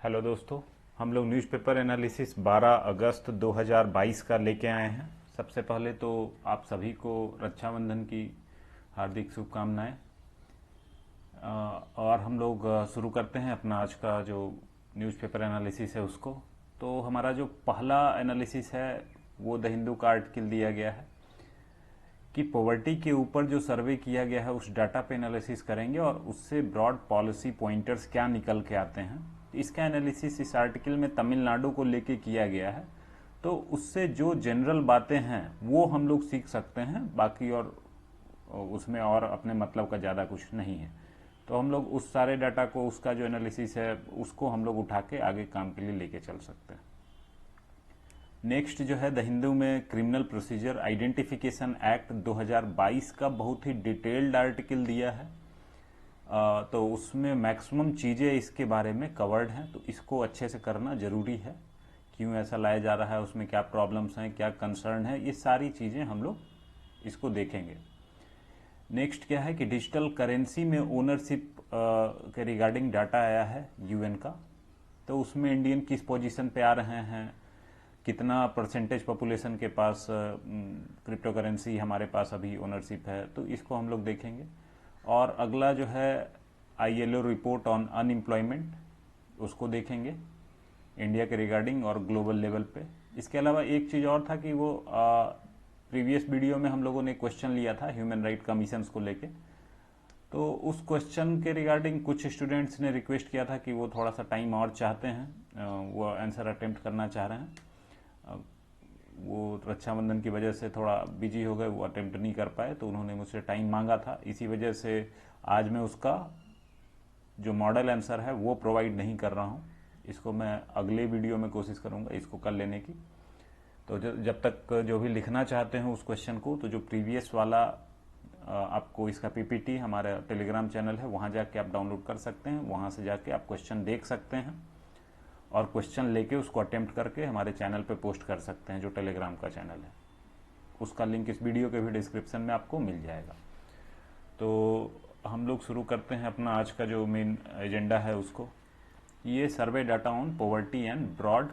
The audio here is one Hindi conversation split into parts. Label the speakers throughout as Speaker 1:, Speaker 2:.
Speaker 1: हेलो दोस्तों, हम लोग न्यूज़पेपर एनालिसिस 12 अगस्त 2022 का लेके आए हैं। सबसे पहले तो आप सभी को रक्षाबंधन की हार्दिक शुभकामनाएं। और हम लोग शुरू करते हैं अपना आज का जो न्यूज़पेपर एनालिसिस है उसको। तो हमारा जो पहला एनालिसिस है वो द हिंदू का आर्टिकल दिया गया है कि पॉवर्टी के ऊपर जो सर्वे किया गया है उस डाटा पे एनालिसिस करेंगे और उससे ब्रॉड पॉलिसी पॉइंटर्स क्या निकल के आते हैं। इसका एनालिसिस इस आर्टिकल में तमिलनाडु को लेके किया गया है, तो उससे जो जनरल बातें हैं वो हम लोग सीख सकते हैं, बाकी और उसमें और अपने मतलब का ज़्यादा कुछ नहीं है। तो हम लोग उस सारे डाटा को, उसका जो एनालिसिस है उसको हम लोग उठा के आगे काम के लिए लेके चल सकते हैं। नेक्स्ट जो है द हिंदू में क्रिमिनल प्रोसीजर आइडेंटिफिकेशन एक्ट 2022 का बहुत ही डिटेल्ड आर्टिकल दिया है। तो उसमें मैक्सिमम चीज़ें इसके बारे में कवर्ड हैं, तो इसको अच्छे से करना ज़रूरी है। क्यों ऐसा लाया जा रहा है, उसमें क्या प्रॉब्लम्स हैं, क्या कंसर्न है, ये सारी चीज़ें हम लोग इसको देखेंगे। नेक्स्ट क्या है कि डिजिटल करेंसी में ओनरशिप के रिगार्डिंग डाटा आया है यूएन का, तो उसमें इंडियन किस पोजीशन पे आ रहे हैं, कितना परसेंटेज पॉपुलेशन के पास क्रिप्टो करेंसी हमारे पास अभी ओनरशिप है, तो इसको हम लोग देखेंगे। और अगला जो है आईएलओ रिपोर्ट ऑन अनएम्प्लॉयमेंट, उसको देखेंगे इंडिया के रिगार्डिंग और ग्लोबल लेवल पे। इसके अलावा एक चीज़ और था कि वो प्रीवियस वीडियो में हम लोगों ने क्वेश्चन लिया था ह्यूमन राइट कमीशंस को लेके, तो उस क्वेश्चन के रिगार्डिंग कुछ स्टूडेंट्स ने रिक्वेस्ट किया था कि वो थोड़ा सा टाइम और चाहते हैं, वो आंसर अटेम्प्ट करना चाह रहे हैं। वो रक्षाबंधन की वजह से थोड़ा बिजी हो गए, वो अटेम्प्ट नहीं कर पाए, तो उन्होंने मुझसे टाइम मांगा था। इसी वजह से आज मैं उसका जो मॉडल आंसर है वो प्रोवाइड नहीं कर रहा हूँ। इसको मैं अगले वीडियो में कोशिश करूँगा इसको कर लेने की। तो जब तक जो भी लिखना चाहते हैं उस क्वेश्चन को, तो जो प्रीवियस वाला आपको इसका पीपीटी हमारे टेलीग्राम चैनल है वहाँ जाके आप डाउनलोड कर सकते हैं, वहाँ से जाके आप क्वेश्चन देख सकते हैं और क्वेश्चन लेके उसको अटेम्प्ट करके हमारे चैनल पे पोस्ट कर सकते हैं, जो टेलीग्राम का चैनल है। उसका लिंक इस वीडियो के भी डिस्क्रिप्शन में आपको मिल जाएगा। तो हम लोग शुरू करते हैं अपना आज का जो मेन एजेंडा है उसको। ये survey data on poverty and broad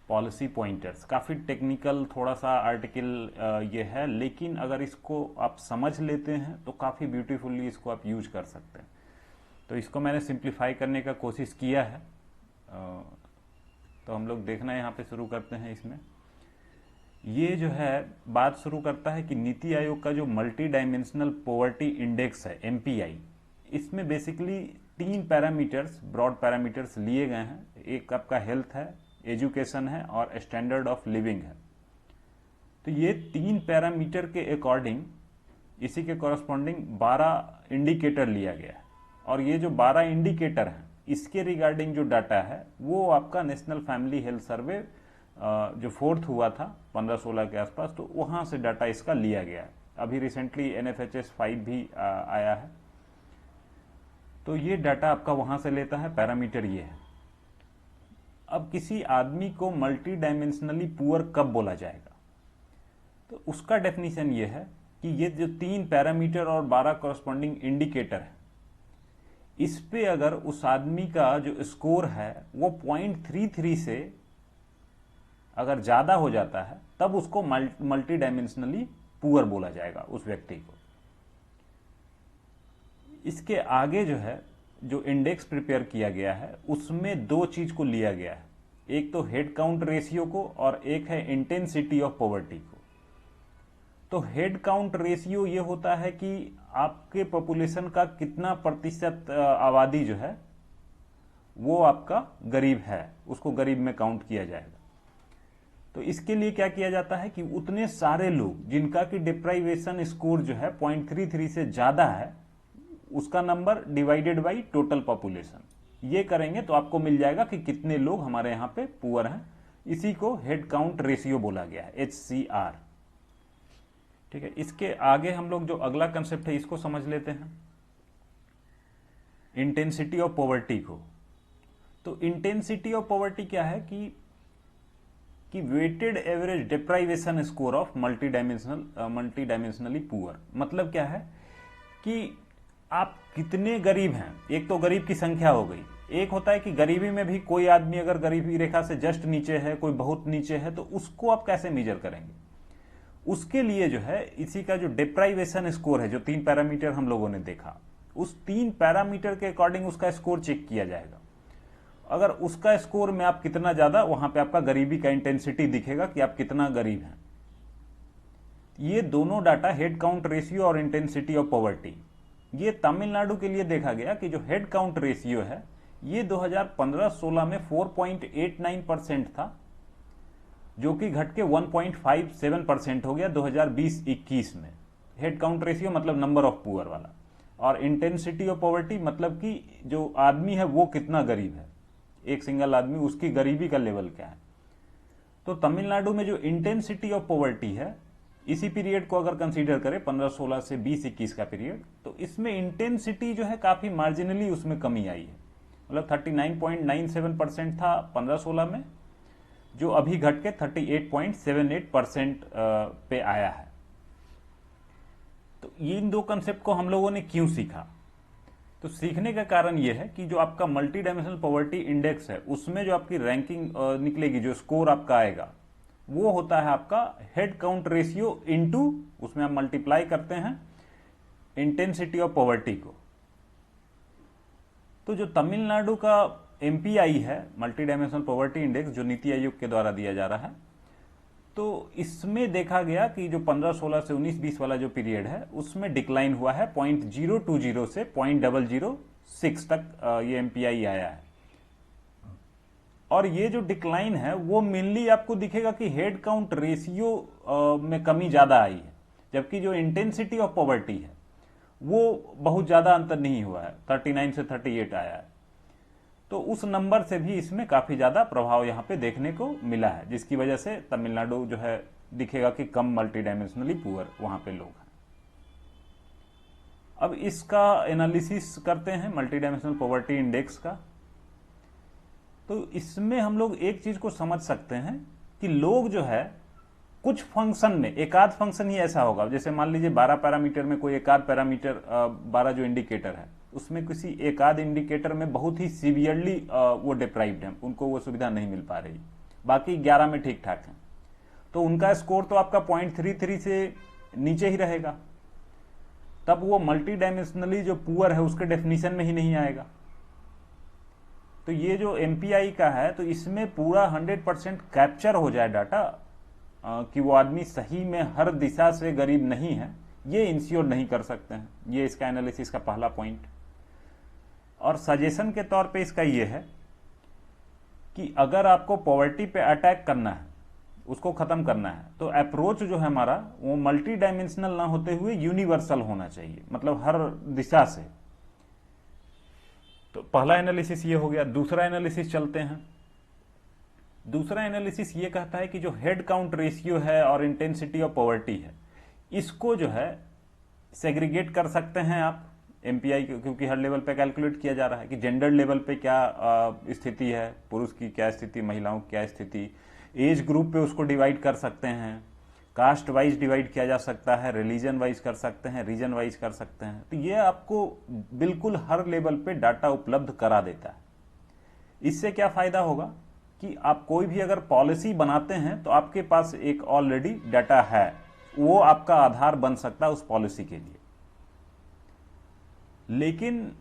Speaker 1: policy pointers, काफ़ी टेक्निकल थोड़ा सा आर्टिकल ये है, लेकिन अगर इसको आप समझ लेते हैं तो काफ़ी ब्यूटीफुली इसको आप यूज कर सकते हैं। तो इसको मैंने सिंप्लीफाई करने का कोशिश किया है। तो हम लोग देखना यहाँ पे शुरू करते हैं। इसमें ये जो है बात शुरू करता है कि नीति आयोग का जो मल्टी डायमेंशनल पॉवर्टी इंडेक्स है एमपीआई, इसमें बेसिकली 3 पैरामीटर्स, ब्रॉड पैरामीटर्स लिए गए हैं। एक आपका हेल्थ है, एजुकेशन है और स्टैंडर्ड ऑफ लिविंग है। तो ये 3 पैरामीटर के अकॉर्डिंग इसी के कॉरस्पॉन्डिंग 12 इंडिकेटर लिया गया है, और ये जो 12 इंडिकेटर हैं इसके रिगार्डिंग जो डाटा है वो आपका नेशनल फैमिली हेल्थ सर्वे जो 4th हुआ था 15-16 के आसपास, तो वहां से डाटा इसका लिया गया है। अभी रिसेंटली एनएफएचएस 5 भी आया है, तो ये डाटा आपका वहां से लेता है। पैरामीटर ये है। अब किसी आदमी को मल्टी डायमेंशनली पुअर कब बोला जाएगा, तो उसका डेफिनेशन ये है कि ये जो 3 पैरामीटर और 12 कॉरस्पॉन्डिंग इंडिकेटर है, इस पे अगर उस आदमी का जो स्कोर है वो 0.33 से अगर ज्यादा हो जाता है तब उसको मल्टी डायमेंशनली पुअर बोला जाएगा उस व्यक्ति को। इसके आगे जो है जो इंडेक्स प्रिपेयर किया गया है उसमें 2 चीज को लिया गया है, एक तो हेड काउंट रेशियो को और एक है इंटेंसिटी ऑफ पॉवर्टी को। तो हेड काउंट रेशियो ये होता है कि आपके पॉपुलेशन का कितना प्रतिशत आबादी जो है वो आपका गरीब है, उसको गरीब में काउंट किया जाएगा। तो इसके लिए क्या किया जाता है कि उतने सारे लोग जिनका कि डिप्राइवेशन स्कोर जो है 0.33 से ज्यादा है, उसका number divided by total population, ये करेंगे तो आपको मिल जाएगा कि कितने लोग हमारे यहां पे पुअर हैं। इसी को हेड काउंट रेशियो बोला गया है, HCR। ठीक है, इसके आगे हम लोग जो अगला कंसेप्ट है इसको समझ लेते हैं, इंटेंसिटी ऑफ पॉवर्टी को। तो इंटेंसिटी ऑफ पॉवर्टी क्या है कि weighted average deprivation score of multi dimensionally poor. मतलब क्या है कि आप कितने गरीब हैं, एक तो गरीब की संख्या हो गई, एक होता है कि गरीबी में भी कोई आदमी अगर गरीबी रेखा से जस्ट नीचे है, कोई बहुत नीचे है, तो उसको आप कैसे मेजर करेंगे? उसके लिए जो है इसी का जो डिप्राइवेशन स्कोर है, जो 3 पैरामीटर हम लोगों ने देखा, उस 3 पैरामीटर के अकॉर्डिंग उसका स्कोर चेक किया जाएगा। अगर उसका स्कोर में आप कितना ज्यादा, वहां पे आपका गरीबी का इंटेंसिटी दिखेगा कि आप कितना गरीब हैं। ये दोनों डाटा, हेड काउंट रेशियो और इंटेंसिटी ऑफ पॉवर्टी, ये तमिलनाडु के लिए देखा गया कि जो हेड काउंट रेशियो है ये 2015-16 में 4.89% था, जो कि घट के 1.57% हो गया 2020-21 में। हेड काउंट रेशियो मतलब नंबर ऑफ पुअर वाला, और इंटेंसिटी ऑफ पॉवर्टी मतलब कि जो आदमी है वो कितना गरीब है, एक सिंगल आदमी, उसकी गरीबी का लेवल क्या है। तो तमिलनाडु में जो इंटेंसिटी ऑफ पॉवर्टी है, इसी पीरियड को अगर कंसीडर करें 15-16 से 20-21 का पीरियड, तो इसमें इंटेंसिटी जो है काफी मार्जिनली उसमें कमी आई है। मतलब 39.97% था 15-16 में, जो अभी घट के 38.78% पे आया है। तो इन दो कंसेप्ट को हम लोगों ने क्यों सीखा? तो सीखने का कारण यह है कि जो आपका मल्टी डायमेंशनल पॉवर्टी इंडेक्स है, उसमें जो आपकी रैंकिंग निकलेगी, जो स्कोर आपका आएगा, वो होता है आपका हेड काउंट रेशियो इनटू, उसमें आप मल्टीप्लाई करते हैं इंटेंसिटी ऑफ पॉवर्टी को। तो जो तमिलनाडु का एमपीआई है, मल्टी डायमेंशनल पॉवर्टी इंडेक्स, जो नीति आयोग के द्वारा दिया जा रहा है, तो इसमें देखा गया कि जो 15-16 से 19-20 वाला जो पीरियड है उसमें डिक्लाइन हुआ है 0.020 से 0.006 तक ये एमपीआई आया है। और ये जो डिक्लाइन है वो मेनली आपको दिखेगा कि हेड काउंट रेशियो में कमी ज्यादा आई है, जबकि जो इंटेंसिटी ऑफ पॉवर्टी है वो बहुत ज्यादा अंतर नहीं हुआ है, 39 से 38 आया है। तो उस नंबर से भी इसमें काफी ज्यादा प्रभाव यहां पे देखने को मिला है, जिसकी वजह से तमिलनाडु जो है दिखेगा कि कम मल्टी डायमेंशनली पुअर वहां पे लोग हैं। अब इसका एनालिसिस करते हैं मल्टी डायमेंशनल पॉवर्टी इंडेक्स का। तो इसमें हम लोग एक चीज को समझ सकते हैं कि लोग जो है कुछ फंक्शन में, एक आध फंक्शन ही ऐसा होगा, जैसे मान लीजिए 12 पैरामीटर में कोई एक आध पैरामीटर, 12 जो इंडिकेटर है उसमें किसी एक आध इंडिकेटर में बहुत ही सीवियरली वो डिप्राइव्ड है, उनको वो सुविधा नहीं मिल पा रही, बाकी 11 में ठीक ठाक है, तो उनका स्कोर तो आपका 0.33 से नीचे ही रहेगा, तब वो मल्टी डायमेंशनली जो पुअर है उसके डेफिनेशन में ही नहीं आएगा। तो ये जो एमपीआई का है, तो इसमें पूरा 100% कैप्चर हो जाए डाटा कि वो आदमी सही में हर दिशा से गरीब नहीं है, ये इंश्योर नहीं कर सकते हैं। ये इसका एनालिसिस का पहला पॉइंट। और सजेशन के तौर पे इसका ये है कि अगर आपको पॉवर्टी पे अटैक करना है, उसको खत्म करना है, तो अप्रोच जो है हमारा वो मल्टी डायमेंशनल ना होते हुए यूनिवर्सल होना चाहिए, मतलब हर दिशा से। तो पहला एनालिसिस ये हो गया। दूसरा एनालिसिस चलते हैं। दूसरा एनालिसिस ये कहता है कि जो हेड काउंट रेशियो है और इंटेंसिटी ऑफ पॉवर्टी है, इसको जो है सेग्रीगेट कर सकते हैं आप एमपीआई, क्योंकि हर लेवल पे कैलकुलेट किया जा रहा है कि जेंडर लेवल पे क्या स्थिति है, पुरुष की क्या स्थिति, महिलाओं की क्या स्थिति, एज ग्रुप पे उसको डिवाइड कर सकते हैं, कास्ट वाइज डिवाइड किया जा सकता है, रिलीजन वाइज कर सकते हैं, रीजन वाइज कर सकते हैं। तो ये आपको बिल्कुल हर लेवल पे डाटा उपलब्ध करा देता है। इससे क्या फायदा होगा कि आप कोई भी अगर पॉलिसी बनाते हैं तो आपके पास एक ऑलरेडी डाटा है, वो आपका आधार बन सकता है उस पॉलिसी के लिए। लेकिन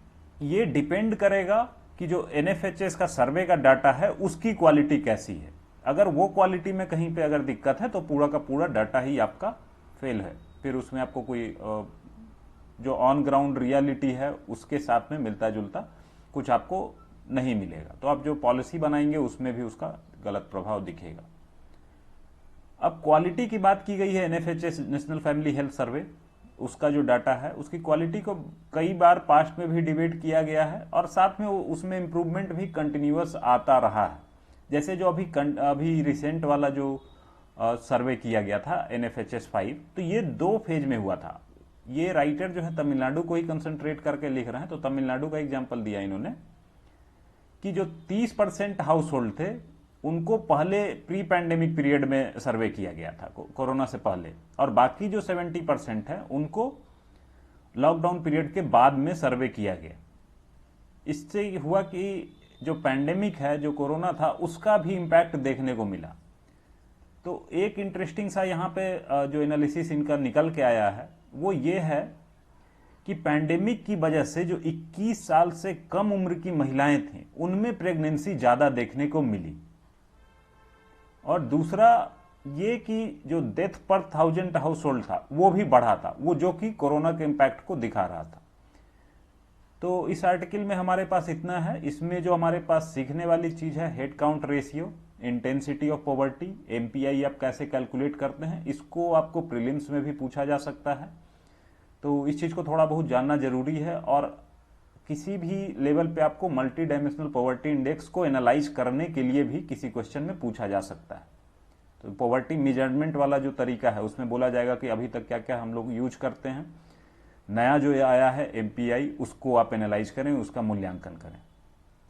Speaker 1: ये डिपेंड करेगा कि जो एनएफएचएस का सर्वे का डाटा है उसकी क्वालिटी कैसी है। अगर वो क्वालिटी में कहीं पे अगर दिक्कत है तो पूरा का पूरा डाटा ही आपका फेल है, फिर उसमें आपको कोई जो ऑन ग्राउंड रियलिटी है उसके साथ में मिलता जुलता कुछ आपको नहीं मिलेगा। तो आप जो पॉलिसी बनाएंगे उसमें भी उसका गलत प्रभाव दिखेगा। अब क्वालिटी की बात की गई है, NFHS national family health survey, उसका जो डाटा है उसकी क्वालिटी को कई बार पास्ट में भी डिबेट किया गया है और साथ में उसमें इंप्रूवमेंट भी कंटिन्यूअस आता रहा है। जैसे जो अभी रिसेंट वाला जो सर्वे किया गया था एनएफएचएस 5, तो ये 2 फेज में हुआ था। ये राइटर जो है तमिलनाडु को ही कंसंट्रेट करके लिख रहे हैं, तो तमिलनाडु का एग्जाम्पल दिया इन्होंने कि जो 30% हाउस होल्ड थे उनको पहले प्री पैंडेमिक पीरियड में सर्वे किया गया था, कोरोना से पहले, और बाकी जो 70% है उनको लॉकडाउन पीरियड के बाद में सर्वे किया गया। इससे हुआ कि जो पैंडेमिक है, जो कोरोना था, उसका भी इम्पैक्ट देखने को मिला। तो एक इंटरेस्टिंग सा यहाँ पे जो एनालिसिस इनका निकल के आया है वो ये है कि पैंडेमिक की वजह से जो 21 साल से कम उम्र की महिलाएं थीं उनमें प्रेगनेंसी ज़्यादा देखने को मिली। और दूसरा ये कि जो डेथ पर 1000 हाउस होल्ड था वो भी बढ़ा था, वो जो कि कोरोना के इम्पैक्ट को दिखा रहा था। तो इस आर्टिकल में हमारे पास इतना है। इसमें जो हमारे पास सीखने वाली चीज है head count ratio, intensity of poverty, MPI आप कैसे कैलकुलेट करते हैं, इसको आपको प्रीलिम्स में भी पूछा जा सकता है। तो इस चीज को थोड़ा बहुत जानना जरूरी है। और किसी भी लेवल पे आपको मल्टी डायमेंशनल पॉवर्टी इंडेक्स को एनालाइज करने के लिए भी किसी क्वेश्चन में पूछा जा सकता है। तो पॉवर्टी मेजरमेंट वाला जो तरीका है उसमें बोला जाएगा कि अभी तक क्या क्या हम लोग यूज करते हैं, नया जो आया है एमपीआई उसको आप एनालाइज करें, उसका मूल्यांकन करें।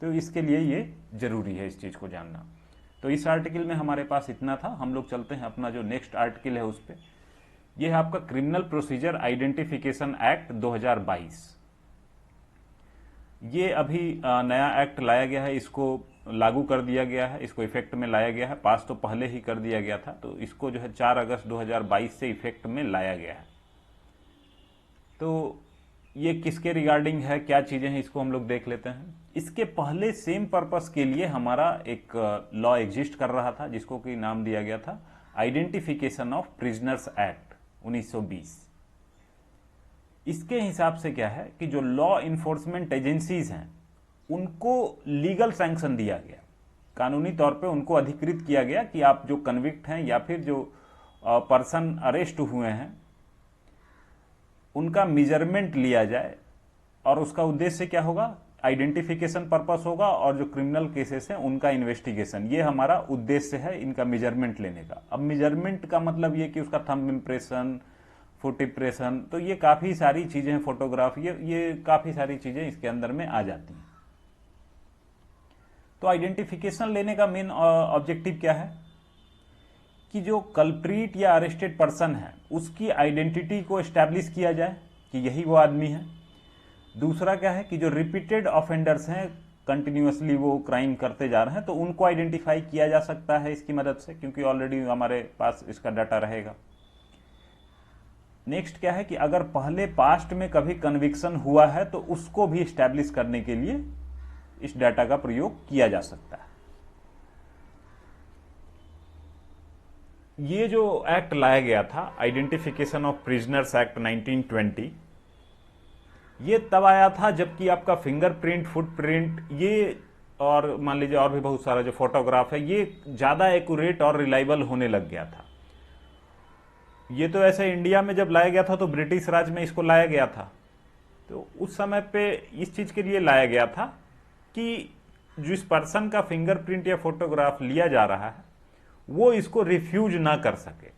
Speaker 1: तो इसके लिए ये जरूरी है इस चीज को जानना। तो इस आर्टिकल में हमारे पास इतना था। हम लोग चलते हैं अपना जो नेक्स्ट आर्टिकल है उस पर। यह है आपका क्रिमिनल प्रोसीजर आइडेंटिफिकेशन एक्ट 2022। ये अभी नया एक्ट लाया गया है, इसको लागू कर दिया गया है, इसको इफेक्ट में लाया गया है। पास तो पहले ही कर दिया गया था, तो इसको जो है 4 अगस्त 2022 से इफेक्ट में लाया गया है। तो ये किसके रिगार्डिंग है, क्या चीजें हैं, इसको हम लोग देख लेते हैं। इसके पहले सेम पर्पस के लिए हमारा एक लॉ एग्जिस्ट कर रहा था जिसको कि नाम दिया गया था आइडेंटिफिकेशन ऑफ प्रिजनर्स एक्ट 1920। इसके हिसाब से क्या है कि जो लॉ इन्फोर्समेंट एजेंसीज हैं उनको लीगल सैंक्शन दिया गया, कानूनी तौर पे उनको अधिकृत किया गया कि आप जो कन्विक्ट हैं या फिर जो पर्सन अरेस्ट हुए हैं उनका मेजरमेंट लिया जाए। और उसका उद्देश्य क्या होगा, आइडेंटिफिकेशन पर्पस होगा, और जो क्रिमिनल केसेस हैं उनका इन्वेस्टिगेशन। ये हमारा उद्देश्य है इनका मेजरमेंट लेने का। अब मेजरमेंट का मतलब ये कि उसका थंब इम्प्रेशन, फुट इम्प्रेशन, तो ये काफी सारी चीजें हैं, फोटोग्राफ, ये काफी सारी चीजें इसके अंदर में आ जाती हैं। तो आइडेंटिफिकेशन लेने का मेन ऑब्जेक्टिव क्या है कि जो कल्प्रीट या अरेस्टेड पर्सन है उसकी आइडेंटिटी को एस्टैब्लिश किया जाए कि यही वो आदमी है। दूसरा क्या है कि जो रिपीटेड ऑफेंडर्स हैं, कंटिन्यूअसली वो क्राइम करते जा रहे हैं, तो उनको आइडेंटिफाई किया जा सकता है इसकी मदद से, क्योंकि ऑलरेडी हमारे पास इसका डाटा रहेगा। नेक्स्ट क्या है कि अगर पहले पास्ट में कभी कन्विक्शन हुआ है तो उसको भी एस्टैब्लिश करने के लिए इस डाटा का प्रयोग किया जा सकता है। ये जो एक्ट लाया गया था आइडेंटिफिकेशन ऑफ प्रिजनर्स एक्ट 1920, ये तब आया था जबकि आपका फिंगरप्रिंट, फुटप्रिंट, ये और मान लीजिए और भी बहुत सारा जो फोटोग्राफ है ये ज्यादा एक्यूरेट और रिलायबल होने लग गया था। ये तो ऐसे इंडिया में जब लाया गया था तो ब्रिटिश राज में इसको लाया गया था। तो उस समय पे इस चीज के लिए लाया गया था कि जिस पर्सन का फिंगरप्रिंट या फोटोग्राफ लिया जा रहा है वो इसको रिफ्यूज ना कर सके।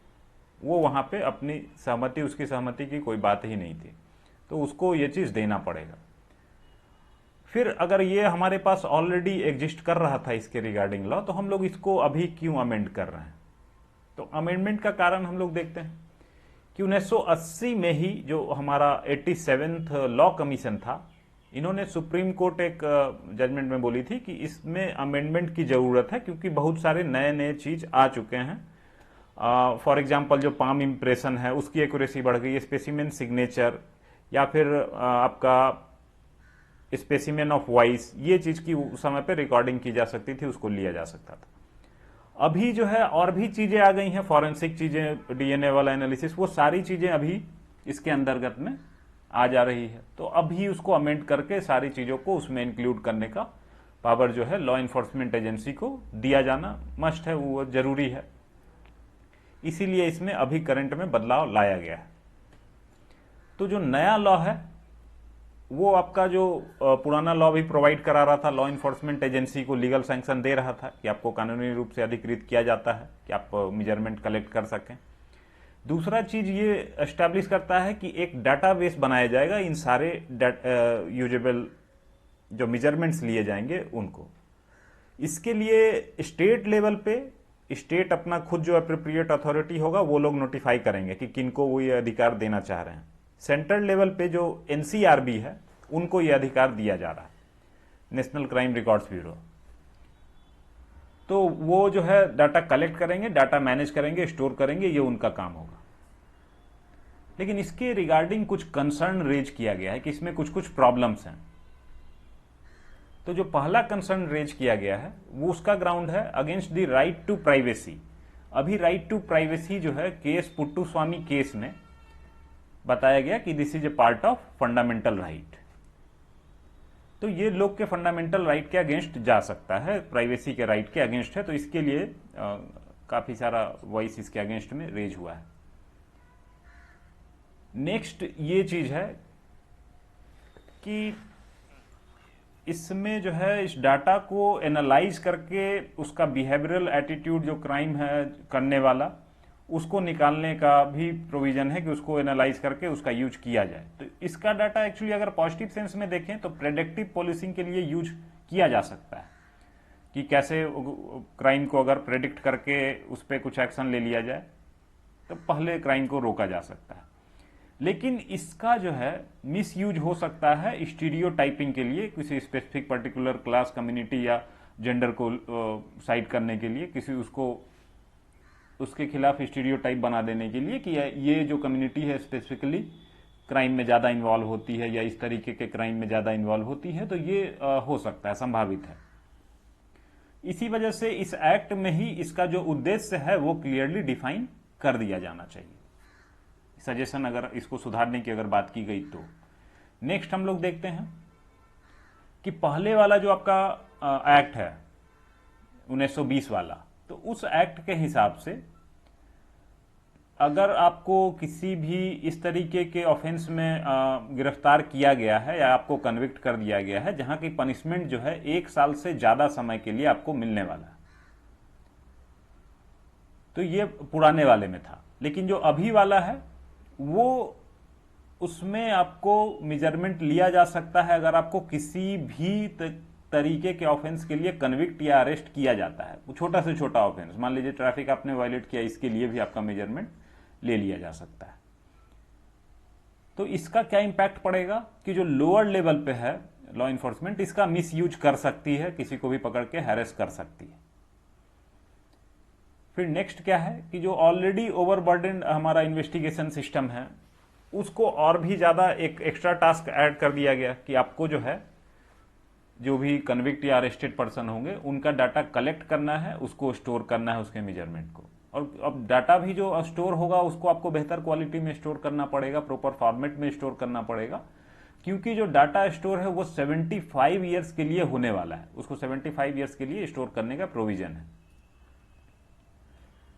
Speaker 1: वो वहां पे अपनी सहमति, उसकी सहमति की कोई बात ही नहीं थी, तो उसको ये चीज देना पड़ेगा। फिर अगर ये हमारे पास ऑलरेडी एग्जिस्ट कर रहा था इसके रिगार्डिंग लॉ, तो हम लोग इसको अभी क्यों अमेंड कर रहे हैं? तो अमेंडमेंट का कारण हम लोग देखते हैं कि 1980 में ही जो हमारा 87th लॉ कमीशन था, इन्होंने सुप्रीम कोर्ट एक जजमेंट में बोली थी कि इसमें अमेंडमेंट की जरूरत है क्योंकि बहुत सारे नए नए चीज आ चुके हैं। फॉर एग्जांपल जो पाम इम्प्रेशन है उसकी एक्यूरेसी बढ़ गई, स्पेसिमेन सिग्नेचर या फिर आपका स्पेसिमेन ऑफ वॉइस, ये चीज की उस समय पे रिकॉर्डिंग की जा सकती थी, उसको लिया जा सकता था। अभी जो है और भी चीजें आ गई हैं, फॉरेंसिक चीजें, डीएनए वाला एनालिसिस, वो सारी चीजें अभी इसके अंतर्गत में आ जा रही है। तो अभी उसको अमेंड करके सारी चीजों को उसमें इंक्लूड करने का पावर जो है लॉ इन्फोर्समेंट एजेंसी को दिया जाना मस्ट है, वो जरूरी है। इसीलिए इसमें अभी करंट में बदलाव लाया गया है। तो जो नया लॉ है वो आपका जो पुराना लॉ भी प्रोवाइड करा रहा था, लॉ इन्फोर्समेंट एजेंसी को लीगल सैंक्शन दे रहा था कि आपको कानूनी रूप से अधिकृत किया जाता है कि आप मेजरमेंट कलेक्ट कर सकें। दूसरा चीज ये एस्टैब्लिश करता है कि एक डाटाबेस बनाया जाएगा इन सारे यूजेबल जो मेजरमेंट्स लिए जाएंगे उनको। इसके लिए स्टेट लेवल पे स्टेट अपना खुद जो एप्रोप्रिएट अथॉरिटी होगा वो लोग नोटिफाई करेंगे कि किनको वो ये अधिकार देना चाह रहे हैं। सेंट्रल लेवल पे जो एनसीआरबी है उनको ये अधिकार दिया जा रहा है। National crime records bureau. तो वो जो है डाटा कलेक्ट करेंगे, डाटा मैनेज करेंगे, स्टोर करेंगे, ये उनका काम होगा। लेकिन इसके रिगार्डिंग कुछ कंसर्न रेज किया गया है कि इसमें कुछ कुछ प्रॉब्लम्स हैं। तो जो पहला कंसर्न रेज किया गया है वो उसका ग्राउंड है against the right to privacy. अभी राइट टू प्राइवेसी जो है केस पुट्टुस्वामी केस में बताया गया कि this is a part of fundamental right. तो ये लोग के फंडामेंटल राइट के अगेंस्ट जा सकता है, प्राइवेसी के राइट के अगेंस्ट है। तो इसके लिए काफी सारा वॉइस इसके अगेंस्ट में रेज हुआ है। नेक्स्ट ये चीज है कि इसमें जो है इस डाटा को एनालाइज करके उसका बिहेवियरल एटीट्यूड जो क्राइम है करने वाला, उसको निकालने का भी प्रोविजन है कि उसको एनालाइज करके उसका यूज किया जाए। तो इसका डाटा एक्चुअली अगर पॉजिटिव सेंस में देखें तो प्रेडिक्टिव पॉलिसिंग के लिए यूज किया जा सकता है कि कैसे क्राइम को अगर प्रेडिक्ट करके उस पर कुछ एक्शन ले लिया जाए तो पहले क्राइम को रोका जा सकता है। लेकिन इसका जो है मिस यूज हो सकता है स्टीरियोटाइपिंग के लिए, किसी स्पेसिफिक पर्टिकुलर क्लास, कम्युनिटी या जेंडर को साइड करने के लिए, किसी उसके खिलाफ स्टीरियोटाइप बना देने के लिए कि ये जो कम्युनिटी है स्पेसिफिकली क्राइम में ज़्यादा इन्वॉल्व होती है या इस तरीके के क्राइम में ज़्यादा इन्वॉल्व होती है। तो ये हो सकता है, संभावित है। इसी वजह से इस एक्ट में ही इसका जो उद्देश्य है वो क्लियरली डिफाइन कर दिया जाना चाहिए। सजेशन अगर इसको सुधारने की अगर बात की गई तो नेक्स्ट हम लोग देखते हैं कि पहले वाला जो आपका एक्ट है 1920 वाला, तो उस एक्ट के हिसाब से अगर आपको किसी भी इस तरीके के ऑफेंस में गिरफ्तार किया गया है या आपको कन्विक्ट कर दिया गया है जहां की पनिशमेंट जो है 1 साल से ज्यादा समय के लिए आपको मिलने वाला है, तो ये पुराने वाले में था। लेकिन जो अभी वाला है वो उसमें आपको मेजरमेंट लिया जा सकता है अगर आपको किसी भी तरीके के ऑफेंस के लिए कन्विक्ट या अरेस्ट किया जाता है। छोटा से छोटा ऑफेंस, मान लीजिए ट्रैफिक आपने वायलेट किया, इसके लिए भी आपका मेजरमेंट ले लिया जा सकता है। तो इसका क्या इंपैक्ट पड़ेगा कि जो लोअर लेवल पे है लॉ इन्फोर्समेंट, इसका मिस यूज कर सकती है, किसी को भी पकड़ के हैरेस कर सकती है। फिर नेक्स्ट क्या है कि जो ऑलरेडी ओवरबर्डन हमारा इन्वेस्टिगेशन सिस्टम है उसको और भी ज्यादा एक एक्स्ट्रा टास्क ऐड कर दिया गया कि आपको जो है जो भी कन्विक्ट या अरेस्टेड पर्सन होंगे उनका डाटा कलेक्ट करना है, उसको स्टोर करना है, उसके मेजरमेंट को। और अब डाटा भी जो स्टोर होगा उसको आपको बेहतर क्वालिटी में स्टोर करना पड़ेगा, प्रॉपर फॉर्मेट में स्टोर करना पड़ेगा, क्योंकि जो डाटा स्टोर है वो 75 ईयर्स के लिए होने वाला है, उसको 75 ईयर्स के लिए स्टोर करने का प्रोविजन है।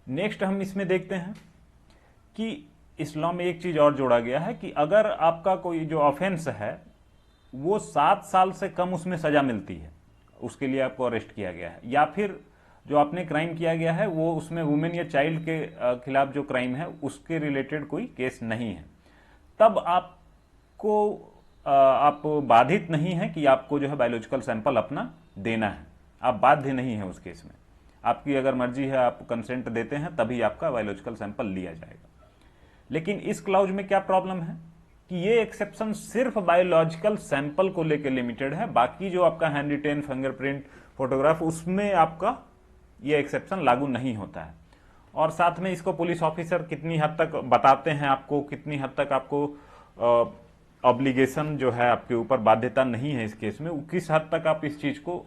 Speaker 1: नेक्स्ट हम इसमें देखते हैं कि इस लॉ में एक चीज और जोड़ा गया है कि अगर आपका कोई जो ऑफेंस है वो 7 साल से कम उसमें सजा मिलती है, उसके लिए आपको अरेस्ट किया गया है, या फिर जो आपने क्राइम किया गया है वो उसमें वुमेन या चाइल्ड के खिलाफ जो क्राइम है उसके रिलेटेड कोई केस नहीं है, तब आपको आप बाधित नहीं है कि आपको जो है बायोलॉजिकल सैंपल अपना देना है। आप बाध्य नहीं है उस केस में, आपकी अगर मर्जी है आप कंसेंट देते हैं तभी आपका बायोलॉजिकल सैंपल लिया जाएगा। लेकिन इस क्लाउज में क्या प्रॉब्लम है कि ये एक्सेप्शन सिर्फ बायोलॉजिकल सैंपल को लेकर लिमिटेड है, बाकी जो आपका हैंड रिटेन, फिंगरप्रिंट, फोटोग्राफ, उसमें आपका ये एक्सेप्शन लागू नहीं होता है। और साथ में इसको पुलिस ऑफिसर कितनी हद तक बताते हैं आपको, कितनी हद तक आपको ऑब्लिगेशन जो है आपके ऊपर बाध्यता नहीं है इस केस में, किस हद तक आप इस चीज को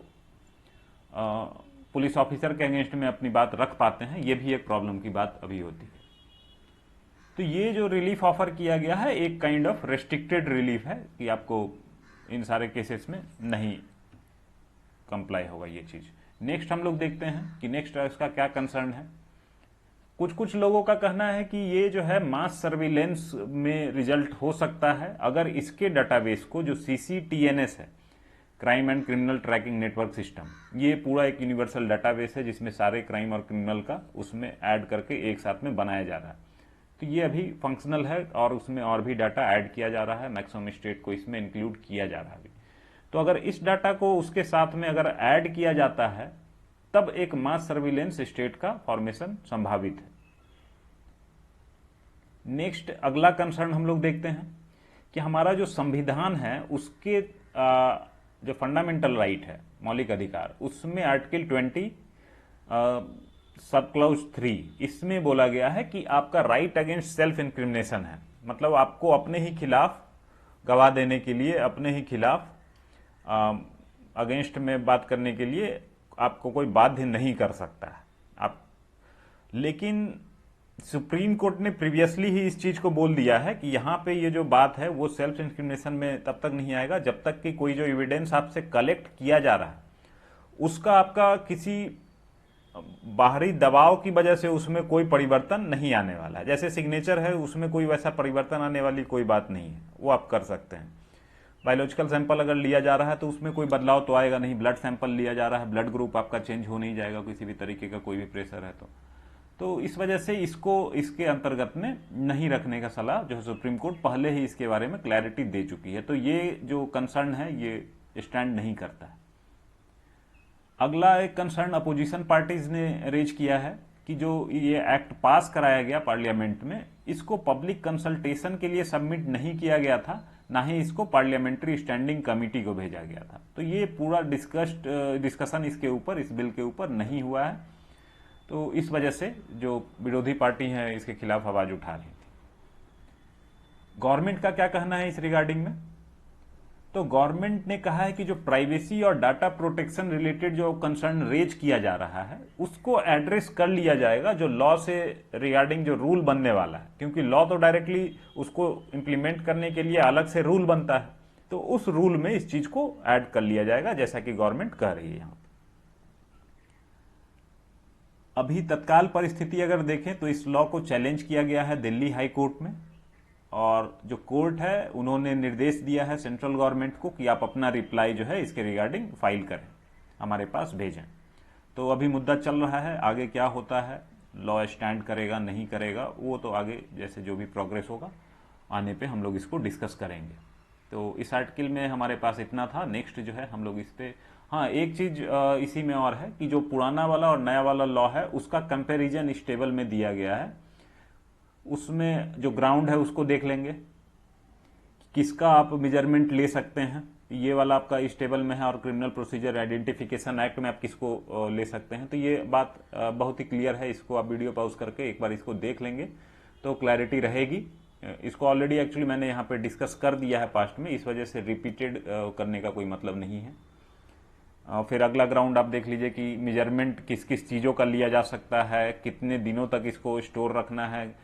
Speaker 1: पुलिस ऑफिसर के अगेंस्ट में अपनी बात रख पाते हैं, ये भी एक प्रॉब्लम की बात अभी होती है। तो ये जो रिलीफ ऑफर किया गया है एक काइंड ऑफ रेस्ट्रिक्टेड रिलीफ है कि आपको इन सारे केसेस में नहीं कंप्लाई होगा ये चीज। नेक्स्ट हम लोग देखते हैं कि नेक्स्ट इसका क्या कंसर्न है। कुछ लोगों का कहना है कि ये जो है मास सर्विलेंस में रिजल्ट हो सकता है अगर इसके डाटाबेस को, जो CCTNS है, crime and criminal tracking network system, ये पूरा एक यूनिवर्सल डाटाबेस है जिसमें सारे क्राइम और क्रिमिनल का उसमें ऐड करके एक साथ में बनाया जा रहा है। तो ये अभी फंक्शनल है और उसमें और भी डाटा ऐड किया जा रहा है, मैक्सिमम स्टेट को इसमें इंक्लूड किया जा रहा है। तो अगर इस डाटा को उसके साथ में अगर ऐड किया जाता है तब एक मास सर्विलेंस स्टेट का फॉर्मेशन संभावित है। नेक्स्ट अगला कंसर्न हम लोग देखते हैं कि हमारा जो संविधान है उसके जो फंडामेंटल राइट है, मौलिक अधिकार, उसमें आर्टिकल 20 सब क्लॉज 3, इसमें बोला गया है कि आपका राइट अगेंस्ट सेल्फ इंक्रिमिनेशन है। मतलब आपको अपने ही खिलाफ गवाह देने के लिए, अपने ही खिलाफ अगेंस्ट में बात करने के लिए आपको कोई बाध्य नहीं कर सकता है आप। लेकिन सुप्रीम कोर्ट ने प्रीवियसली ही इस चीज को बोल दिया है कि यहां पे ये जो बात है वो सेल्फ इंक्रिमिनेशन में तब तक नहीं आएगा जब तक कि कोई जो एविडेंस आपसे कलेक्ट किया जा रहा है उसका आपका किसी बाहरी दबाव की वजह से उसमें कोई परिवर्तन नहीं आने वाला है। जैसे सिग्नेचर है, उसमें कोई वैसा परिवर्तन आने वाली कोई बात नहीं है, वो आप कर सकते हैं। बायोलॉजिकल सैंपल अगर लिया जा रहा है तो उसमें कोई बदलाव तो आएगा नहीं। ब्लड सैंपल लिया जा रहा है, ब्लड ग्रुप आपका चेंज हो नहीं जाएगा, किसी भी तरीके का कोई भी प्रेशर है तो इस वजह से इसको इसके अंतर्गत में नहीं रखने का सलाह जो है सुप्रीम कोर्ट पहले ही इसके बारे में क्लैरिटी दे चुकी है। तो ये जो कंसर्न है ये स्टैंड नहीं करता है। अगला एक कंसर्न अपोजिशन पार्टीज ने रेज किया है कि जो ये एक्ट पास कराया गया पार्लियामेंट में, इसको पब्लिक कंसल्टेशन के लिए सबमिट नहीं किया गया था, ना ही इसको पार्लियामेंट्री स्टैंडिंग कमेटी को भेजा गया था। तो ये पूरा डिस्कशन इसके ऊपर, इस बिल के ऊपर नहीं हुआ है। तो इस वजह से जो विरोधी पार्टी है इसके खिलाफ आवाज उठा रही थी। गवर्नमेंट का क्या कहना है इस रिगार्डिंग में? तो गवर्नमेंट ने कहा है कि जो प्राइवेसी और डाटा प्रोटेक्शन रिलेटेड जो कंसर्न रेज किया जा रहा है उसको एड्रेस कर लिया जाएगा जो लॉ से रिगार्डिंग जो रूल बनने वाला है, क्योंकि लॉ तो डायरेक्टली उसको इंप्लीमेंट करने के लिए अलग से रूल बनता है, तो उस रूल में इस चीज को ऐड कर लिया जाएगा, जैसा कि गवर्नमेंट कह रही है। यहां अभी तत्काल परिस्थिति अगर देखें तो इस लॉ को चैलेंज किया गया है दिल्ली हाई कोर्ट में, और जो कोर्ट है उन्होंने निर्देश दिया है सेंट्रल गवर्नमेंट को कि आप अपना रिप्लाई जो है इसके रिगार्डिंग फाइल करें, हमारे पास भेजें। तो अभी मुद्दा चल रहा है, आगे क्या होता है, लॉ स्टैंड करेगा नहीं करेगा, वो तो आगे जैसे जो भी प्रोग्रेस होगा आने पे हम लोग इसको डिस्कस करेंगे। तो इस आर्टिकल में हमारे पास इतना था। नेक्स्ट जो है हम लोग इस पे, हाँ एक चीज इसी में और है कि जो पुराना वाला और नया वाला लॉ है उसका कंपैरिजन इस टेबल में दिया गया है। उसमें जो ग्राउंड है उसको देख लेंगे, किसका आप मेजरमेंट ले सकते हैं। ये वाला आपका इस टेबल में है, और क्रिमिनल प्रोसीजर आइडेंटिफिकेशन एक्ट में आप किसको ले सकते हैं। तो ये बात बहुत ही क्लियर है, इसको आप वीडियो पॉज करके एक बार इसको देख लेंगे तो क्लैरिटी रहेगी। इसको ऑलरेडी एक्चुअली मैंने यहाँ पे डिस्कस कर दिया है पास्ट में, इस वजह से रिपीटेड करने का कोई मतलब नहीं है। फिर अगला ग्राउंड आप देख लीजिए कि मेजरमेंट किस किस चीज़ों का लिया जा सकता है, कितने दिनों तक इसको स्टोर रखना है।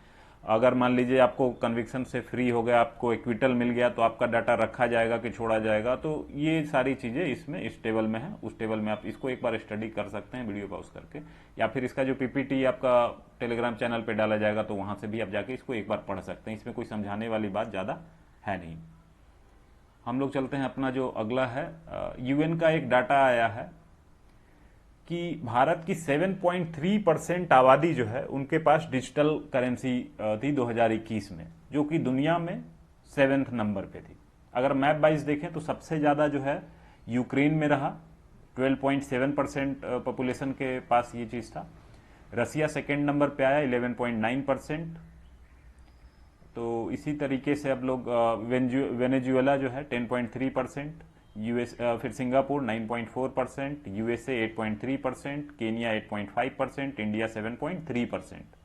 Speaker 1: अगर मान लीजिए आपको कन्विक्शन से फ्री हो गया, आपको एक्विटल मिल गया, तो आपका डाटा रखा जाएगा कि छोड़ा जाएगा। तो ये सारी चीज़ें इसमें इस टेबल में है। उस टेबल में आप इसको एक बार स्टडी कर सकते हैं वीडियो पॉज करके, या फिर इसका जो पीपीटी आपका टेलीग्राम चैनल पे डाला जाएगा तो वहाँ से भी आप जाके इसको एक बार पढ़ सकते हैं। इसमें कोई समझाने वाली बात ज़्यादा है नहीं। हम लोग चलते हैं अपना जो अगला है, यूएन का एक डाटा आया है कि भारत की 7.3% आबादी जो है उनके पास डिजिटल करेंसी थी 2021 में, जो कि दुनिया में 7th नंबर पे थी। अगर मैप वाइज देखें तो सबसे ज़्यादा जो है यूक्रेन में रहा, 12.7% पॉपुलेशन के पास ये चीज़ था। रसिया सेकेंड नंबर पे आया 11.9%। तो इसी तरीके से अब लोग वेनेजुएला जो है 10.3%, यूएस फिर सिंगापुर 9.4%, यूएसए 8.3%, केनिया 8.5%, इंडिया 7.3%।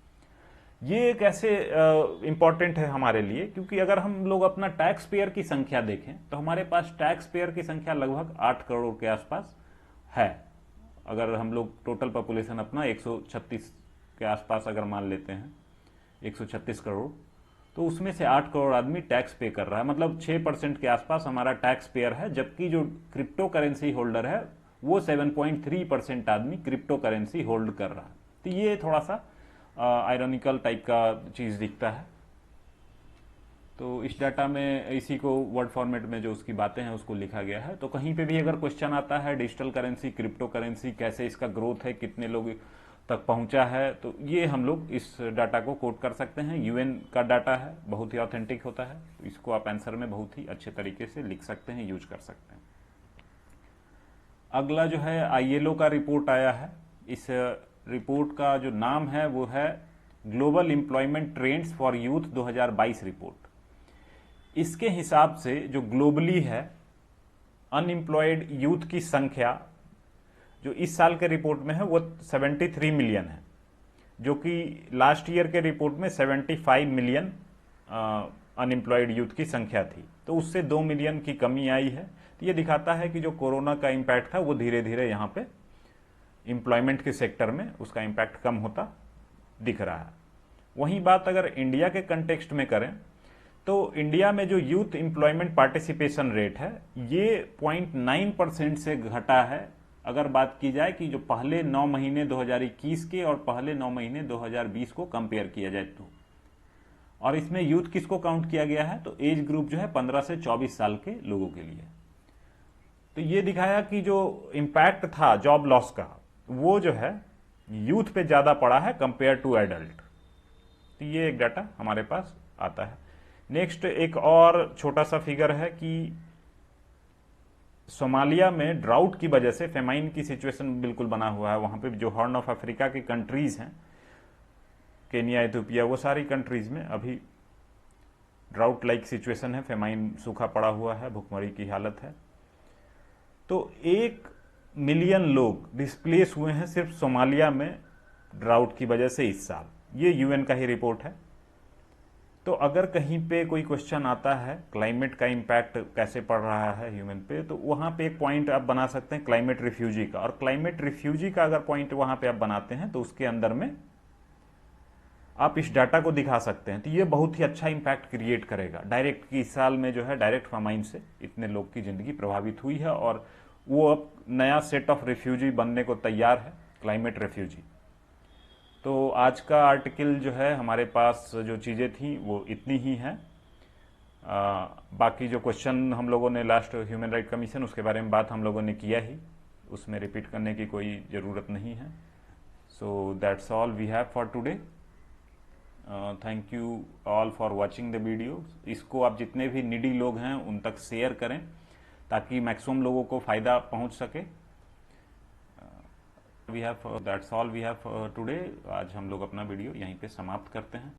Speaker 1: ये एक ऐसे इंपॉर्टेंट है हमारे लिए, क्योंकि अगर हम लोग अपना टैक्स पेयर की संख्या देखें तो हमारे पास टैक्स पेयर की संख्या लगभग 8 करोड़ के आसपास है। अगर हम लोग टोटल पॉपुलेशन अपना 136 के आसपास अगर मान लेते हैं, 136 करोड़, तो उसमें से 8 करोड़ आदमी टैक्स पे कर रहा है, मतलब 6% के आसपास हमारा टैक्स पेयर है। जबकि जो क्रिप्टो करेंसी होल्डर है वो 7.3% आदमी क्रिप्टो करेंसी होल्ड कर रहा है। तो ये थोड़ा सा आयरनिकल टाइप का चीज़ दिखता है। तो इस डाटा में इसी को वर्ड फॉर्मेट में जो उसकी बातें हैं उसको लिखा गया है। तो कहीं पे भी अगर क्वेश्चन आता है डिजिटल करेंसी, क्रिप्टो करेंसी, कैसे इसका ग्रोथ है, कितने लोग तक पहुंचा है, तो ये हम लोग इस डाटा को कोट कर सकते हैं। यूएन का डाटा है, बहुत ही ऑथेंटिक होता है, तो इसको आप आंसर में बहुत ही अच्छे तरीके से लिख सकते हैं, यूज कर सकते हैं। अगला जो है आईएलओ का रिपोर्ट आया है। इस रिपोर्ट का जो नाम है वो है global employment trends for youth 2022 report. इसके हिसाब से जो ग्लोबली है अनएम्प्लॉयड यूथ की संख्या जो इस साल के रिपोर्ट में है वो 73 मिलियन है, जो कि लास्ट ईयर के रिपोर्ट में 75 मिलियन अनएम्प्लॉयड यूथ की संख्या थी। तो उससे 2 मिलियन की कमी आई है। तो ये दिखाता है कि जो कोरोना का इम्पैक्ट था वो धीरे धीरे यहाँ पे एम्प्लॉयमेंट के सेक्टर में उसका इम्पैक्ट कम होता दिख रहा है। वहीं बात अगर इंडिया के कंटेक्स्ट में करें तो इंडिया में जो यूथ एम्प्लॉयमेंट पार्टिसिपेशन रेट है ये 0.9% से घटा है। अगर बात की जाए कि जो पहले 9 महीने 2021 के और पहले 9 महीने 2020 को कंपेयर किया जाए तो, और इसमें यूथ किसको काउंट किया गया है तो एज ग्रुप जो है 15 से 24 साल के लोगों के लिए। तो ये दिखाया कि जो इम्पैक्ट था जॉब लॉस का वो जो है यूथ पे ज्यादा पड़ा है कंपेयर टू एडल्ट। तो ये एक डाटा हमारे पास आता है। नेक्स्ट एक और छोटा सा फिगर है कि सोमालिया में ड्राउट की वजह से फेमाइन की सिचुएशन बिल्कुल बना हुआ है। वहां पे जो हॉर्न ऑफ अफ्रीका की कंट्रीज हैं, केनिया, इथियोपिया, वो सारी कंट्रीज में अभी ड्राउट लाइक सिचुएशन है, फेमाइन सूखा पड़ा हुआ है, भुखमरी की हालत है। तो 1 मिलियन लोग डिस्प्लेस हुए हैं सिर्फ सोमालिया में ड्राउट की वजह से इस साल। ये यूएन का ही रिपोर्ट है। तो अगर कहीं पे कोई क्वेश्चन आता है क्लाइमेट का इम्पैक्ट कैसे पड़ रहा है ह्यूमन पे, तो वहां पे एक पॉइंट आप बना सकते हैं क्लाइमेट रिफ्यूजी का। और क्लाइमेट रिफ्यूजी का अगर पॉइंट वहां पे आप बनाते हैं तो उसके अंदर में आप इस डाटा को दिखा सकते हैं। तो ये बहुत ही अच्छा इम्पैक्ट क्रिएट करेगा डायरेक्ट कि इस साल में जो है डायरेक्ट फेमाइन से इतने लोग की जिंदगी प्रभावित हुई है और वो अब नया सेट ऑफ रिफ्यूजी बनने को तैयार है, क्लाइमेट रिफ्यूजी। तो आज का आर्टिकल जो है हमारे पास जो चीज़ें थी वो इतनी ही हैं। बाकी जो क्वेश्चन हम लोगों ने लास्ट ह्यूमन राइट कमीशन उसके बारे में बात हम लोगों ने किया ही, उसमें रिपीट करने की कोई ज़रूरत नहीं है। So that's all we have for today. Thank you all for watching the video. इसको आप जितने भी नीडी लोग हैं उन तक शेयर करें ताकि मैक्सिमम लोगों को फ़ायदा पहुंच सके। We have that's all we have today. आज हम लोग अपना वीडियो यहीं पे समाप्त करते हैं।